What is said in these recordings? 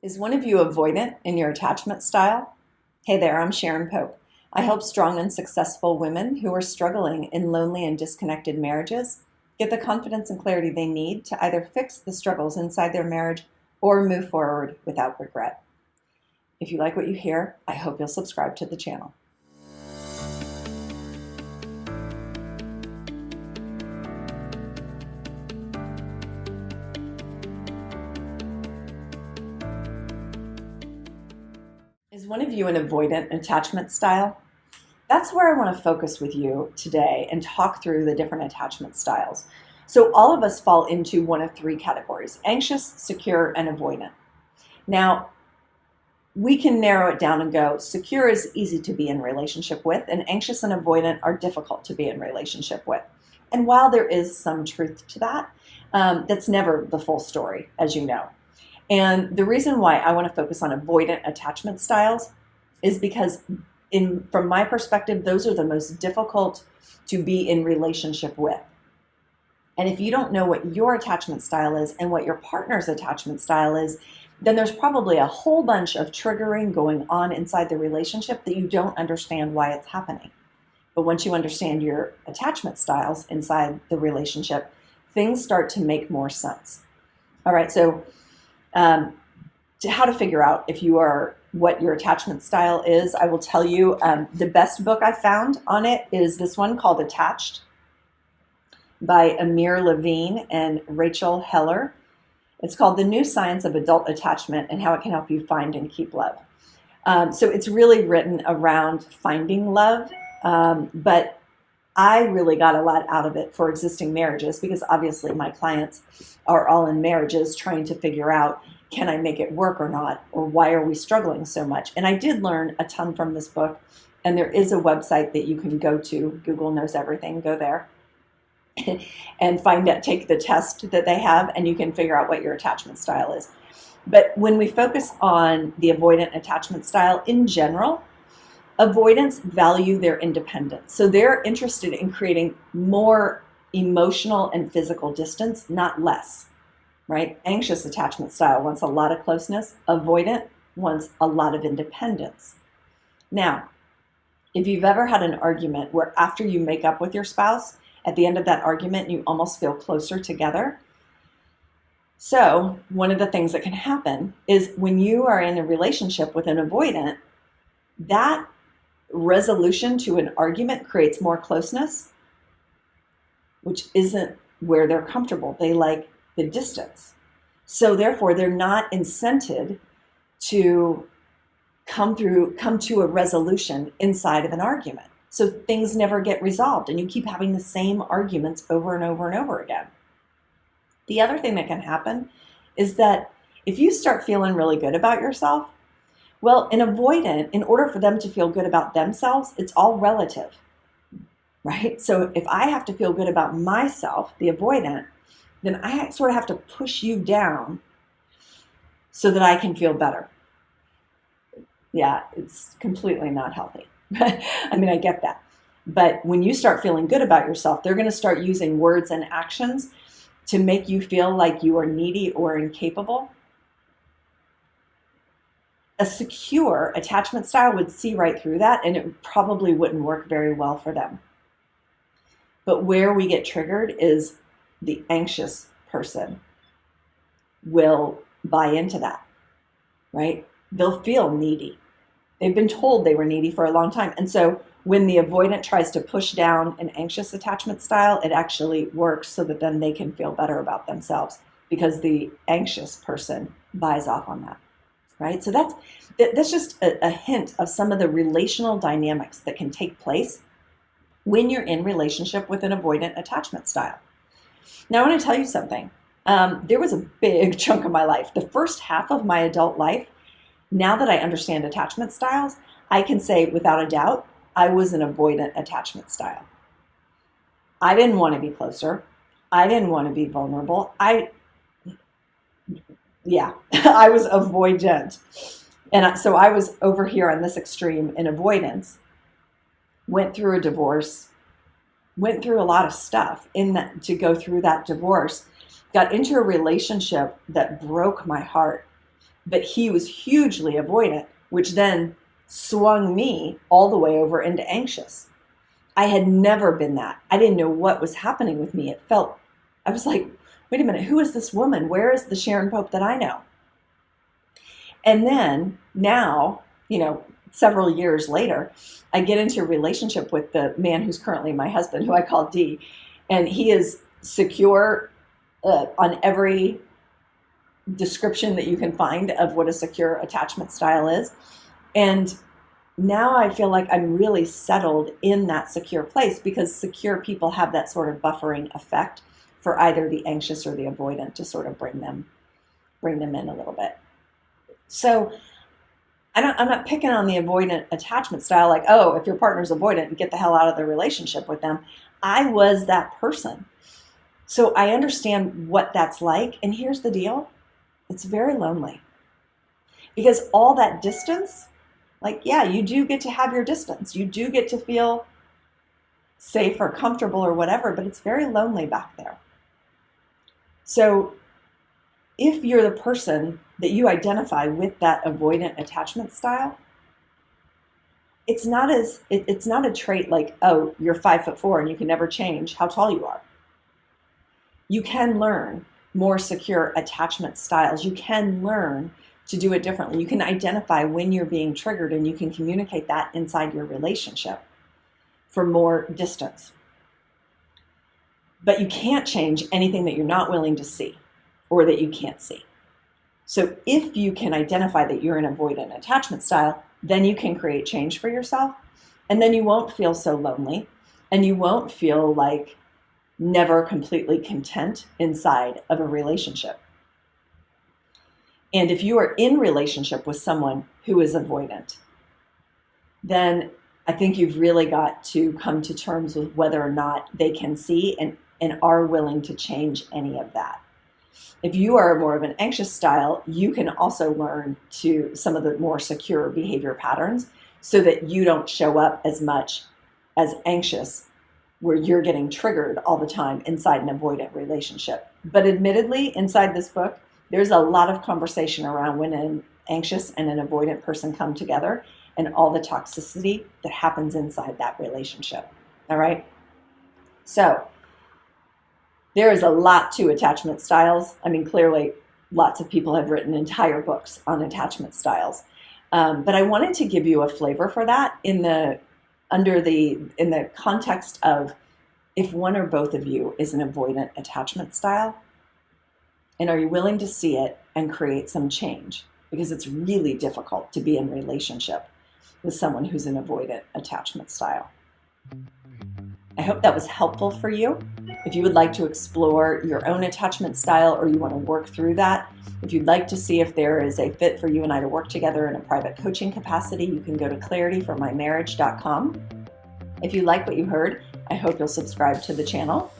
Is one of you avoidant in your attachment style? Hey there, I'm Sharon Pope. I help strong and successful women who are struggling in lonely and disconnected marriages get the confidence and clarity they need to either fix the struggles inside their marriage or move forward without regret. If you like what you hear, I hope you'll subscribe to the channel. Is one of you an avoidant attachment style? That's where I want to focus with you today and talk through the different attachment styles. So all of us fall into one of three categories: anxious, secure, and avoidant. Now, we can narrow it down and go, secure is easy to be in relationship with, and anxious and avoidant are difficult to be in relationship with. And while there is some truth to that, that's never the full story, as you know. And the reason why I want to focus on avoidant attachment styles is because from my perspective, those are the most difficult to be in relationship with. And if you don't know what your attachment style is and what your partner's attachment style is, then there's probably a whole bunch of triggering going on inside the relationship that you don't understand why it's happening. But once you understand your attachment styles inside the relationship, things start to make more sense. All right, so how to figure out if you are what your attachment style is, I will tell you the best book I found on it is this one called Attached by Amir Levine and Rachel Heller. It's called The New Science of Adult Attachment and How It Can Help You Find and Keep Love. So it's really written around finding love, but I really got a lot out of it for existing marriages because obviously my clients are all in marriages trying to figure out, can I make it work or not? Or why are we struggling so much? And I did learn a ton from this book. And there is a website that you can go to. Google knows everything. Go there and take the test that they have, and you can figure out what your attachment style is. But when we focus on the avoidant attachment style in general, avoidants value their independence. So they're interested in creating more emotional and physical distance, not less, right? Anxious attachment style wants a lot of closeness. Avoidant wants a lot of independence. Now, if you've ever had an argument where after you make up with your spouse, at the end of that argument, you almost feel closer together. So one of the things that can happen is when you are in a relationship with an avoidant, that resolution to an argument creates more closeness, which isn't where they're comfortable. They like the distance. So therefore, they're not incented to come to a resolution inside of an argument. So things never get resolved and you keep having the same arguments over and over and over again. The other thing that can happen is that if you start feeling really good about yourself, well, an avoidant, in order for them to feel good about themselves, it's all relative, right? So if I have to feel good about myself, the avoidant, then I sort of have to push you down so that I can feel better. Yeah, it's completely not healthy. I mean, I get that. But when you start feeling good about yourself, they're going to start using words and actions to make you feel like you are needy or incapable. A secure attachment style would see right through that, and it probably wouldn't work very well for them. But where we get triggered is the anxious person will buy into that, right? They'll feel needy. They've been told they were needy for a long time. And so when the avoidant tries to push down an anxious attachment style, it actually works so that then they can feel better about themselves because the anxious person buys off on that, right? So that's just a hint of some of the relational dynamics that can take place when you're in relationship with an avoidant attachment style. Now, I want to tell you something. There was a big chunk of my life, the first half of my adult life. Now that I understand attachment styles, I can say without a doubt, I was an avoidant attachment style. I didn't want to be closer. I didn't want to be vulnerable. I was avoidant. And so I was over here on this extreme in avoidance, went through a divorce, went through a lot of stuff to go through that divorce, got into a relationship that broke my heart. but he was hugely avoidant, which then swung me all the way over into anxious. I had never been that. I didn't know what was happening with me. I was like, wait a minute, who is this woman? Where is the Sharon Pope that I know? And then now, several years later, I get into a relationship with the man who's currently my husband, who I call D, and he is secure on every description that you can find of what a secure attachment style is. And now I feel like I'm really settled in that secure place, because secure people have that sort of buffering effect for either the anxious or the avoidant to sort of bring them in a little bit. So I'm not picking on the avoidant attachment style, like, oh, if your partner's avoidant, get the hell out of the relationship with them. I was that person. So I understand what that's like. And here's the deal. It's very lonely. Because all that distance, like, yeah, you do get to have your distance. You do get to feel safe or comfortable or whatever, but it's very lonely back there. So if you're the person that you identify with that avoidant attachment style, it's not a trait like, oh, you're 5'4" and you can never change how tall you are. You can learn more secure attachment styles. You can learn to do it differently. You can identify when you're being triggered, and you can communicate that inside your relationship for more distance. But you can't change anything that you're not willing to see or that you can't see. So if you can identify that you're an avoidant attachment style, then you can create change for yourself, and then you won't feel so lonely, and you won't feel like never completely content inside of a relationship. And if you are in relationship with someone who is avoidant, then I think you've really got to come to terms with whether or not they can see and are willing to change any of that. If you are more of an anxious style, you can also learn to some of the more secure behavior patterns so that you don't show up as much as anxious, where you're getting triggered all the time inside an avoidant relationship. But admittedly, inside this book, there's a lot of conversation around when an anxious and an avoidant person come together and all the toxicity that happens inside that relationship. All right? So there is a lot to attachment styles. I mean, clearly, lots of people have written entire books on attachment styles. But I wanted to give you a flavor for that in the context of, if one or both of you is an avoidant attachment style, and are you willing to see it and create some change? Because it's really difficult to be in relationship with someone who's an avoidant attachment style. I hope that was helpful for you. If you would like to explore your own attachment style, or you want to work through that, if you'd like to see if there is a fit for you and I to work together in a private coaching capacity, you can go to clarityformymarriage.com. If you like what you heard, I hope you'll subscribe to the channel.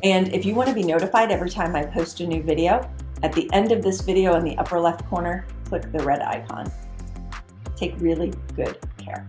And if you want to be notified every time I post a new video, at the end of this video in the upper left corner, click the red icon. Take really good care.